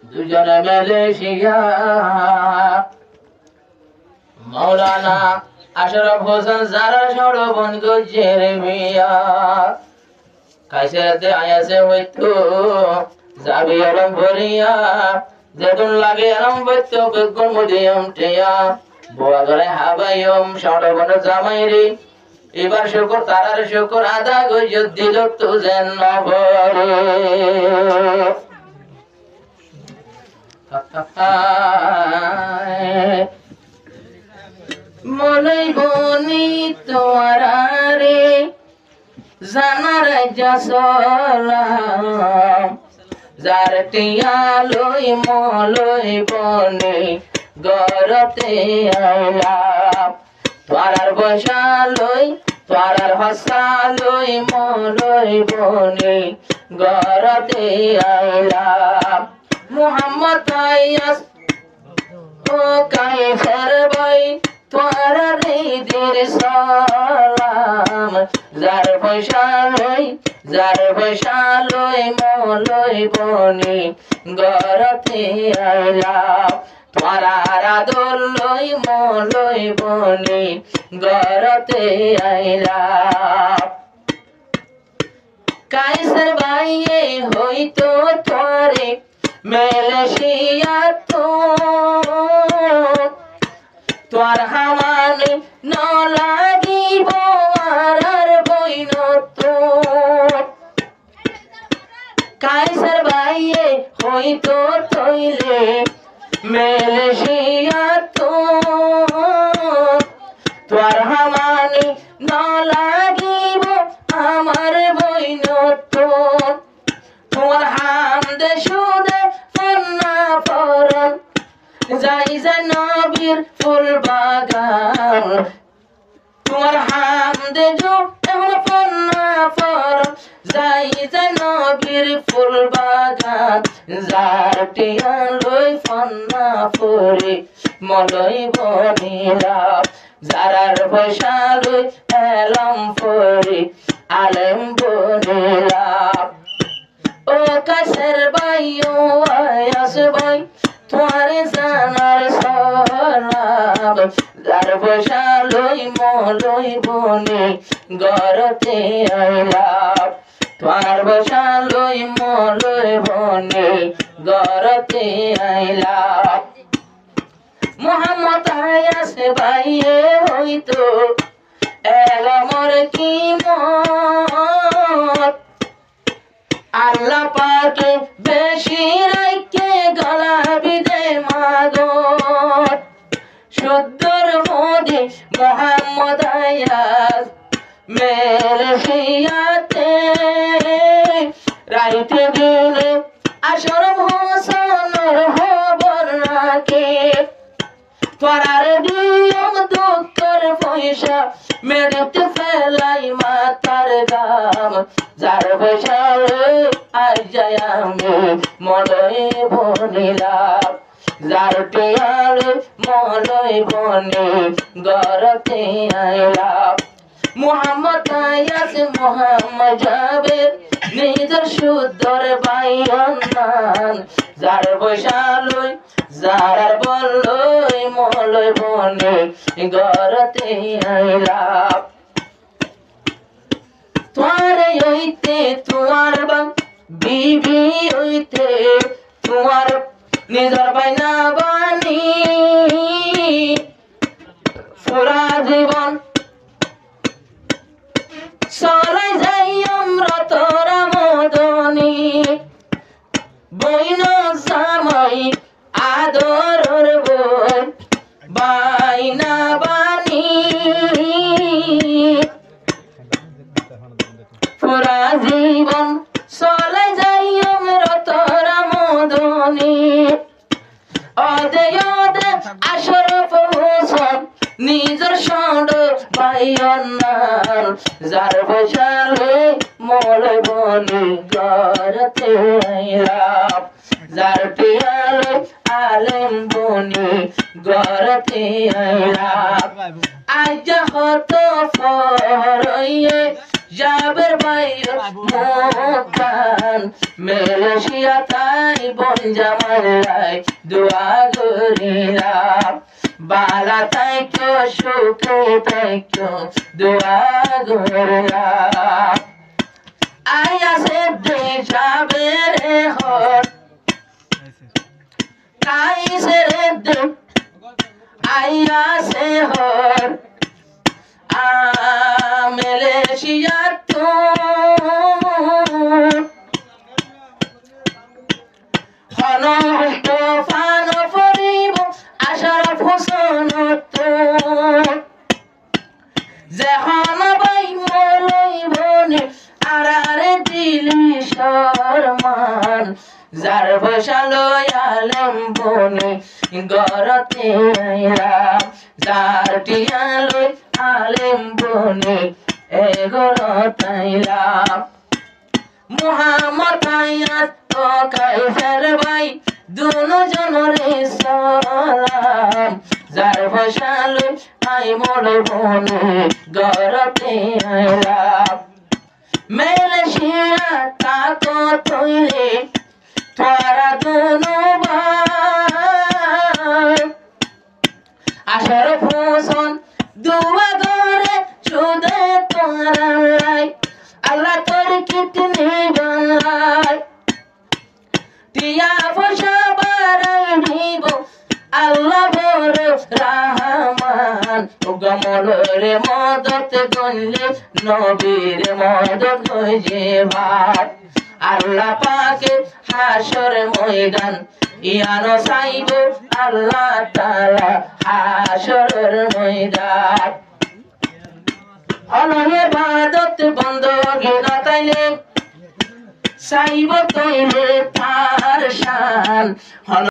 দুজনে মালয়েশিয়া মৌলানা আশরাফ হোসেন যারা সরবন গজের মিয়া কাইসাতে আয়াসে হইতো যাবি আলম ভরিয়া যেদিন লাগে আলম বইতো বেগুন মদিয়ম টিয়া বোয়া করে হাবাইম সরবন জামাইরি এবার শুকর তারার শুকর আদা গজ দিল তো যেন ভরে মনে বনি তোমার রে জানার জাসলাম যার টিয়া লই মলই বনে গরতে আইলাম তোরার বসা লই তোরার হসা লই মলই বনে গরতে আইলাম মোহাম্মদ আয়াস ও কাইসার ভাই তোরা দের সালাম যার পয়সা লই মলই বনি গরতে আইলাম তোরা আদর লই মলই বনি গরতে আইলাম কাইসার ভাই হইতো তোরে মালয়েশিয়া তো তোর হামানে ন লাগিব আর বইন তো কাইসার ভাইয়ে হইতো তৈলে মালয়েশিয়া তো তোর হামানে ন লাগিব আমার বইন তো তোমার হামদে শুনে ফন্না ফরন যাই যাই নবীর ফুল বাগান তোমার হামদে শুনে ফন্না ফরন যাই যাই নবীর ফুল বাগান যার টিয়া লই ফন্না ফরে মলই বনিলাম যারার পয়সা লই এলম ফরে আলেম বনিলাম ও কাইসার ভাই ও আয়াস ভাই তোমারে জানার সালাম যার পয়সা লই মলই বনে গরতে আইলাম তোমার পয়সা লই মলই বনে গরতে আইলাম মোহাম্মদ আয়াস ভাই হইতো এলমর কি মত আল্লাহ পাকে বেশি রাইকে গলাবি দে মাগত শুদ্ধর মধ্যে মোহাম্মদ আয়াস মালয়েশিয়াতে রাইতে গেলে আশরাফ হোসেনের খবর রাখে তোরার দিয়ম দুঃখের পয়সা মেরেতে ফেলাই মাথার গাম যার পয়সা আই যায় আমি মলই বনিলাম যার টিয়াল মলই বনে গরতে আইলাম মোহাম্মদ আয়াস মোহাম্মদ জাবের নিজের সুন্দর বাইয়ান যার পয়সা লই যার বলই মলই বনে গরতে আইলাম তোমার হইতে তোমার বিবি হইতে তোমার নিজের বাইনা বানি পুরা জীবন চলাই যাই আমরা তোরা মদনী বইন জামাই আদরের বই বাইনা বানি পুরা জীবন চলাই যাই আমরা তোরা মদনী অদে অদে আশরাফ হোসেন নিজের সন্ড বাইয়ান যার বসালে মলই বনে গরতে আইলাম যার টিয়ালে আলেম বনে গরতে আইলাম আজ হত ফরইয়ে যাবের বাইর মুখান মেলেশিয়া তাই বন জামাই দোয়া করিলাম বালা তাই তো সুখে তাই তো দোয়া করিলাম আয়া সে দে যাবের হর কাই সে দে আয়া সে হর মেলেশিয়া তো ফান ফরিব আশরাফ হোসেন তো যেহন বাই মলইবনে আরারে দিলি শরমান যার বসালয় আলেম বনে গরতে আইলাম যার টিয়ালয় আলেম বনে এগরতাইলাম মুহাম্মদ আয়াত তো কাইফের ভাই দুনো জনরে সালাম যার বসালয় আই মোর বনে গরতে আইলাম মেলেশিয়া তাকো তৈরে তোরা দুনো ভাই আশরাফ হোসেন দুয়া করে সুদে তোরা আল্লাহ তোর কিতনে বানাই টিয়া পয়সা বাড়াই দিব আল্লাহ বড় রহমান গমলরে মদত গনলে নবীর মদত হয়ে যে ভাই আল্লাহ পাকে হাসর ময়দান ইয়ানো সাইব আল্লাহ তাআলা হাসরের ময়দান অনহে ইবাদত বন্দগি নাতাইলে সাইব কইলে তার শান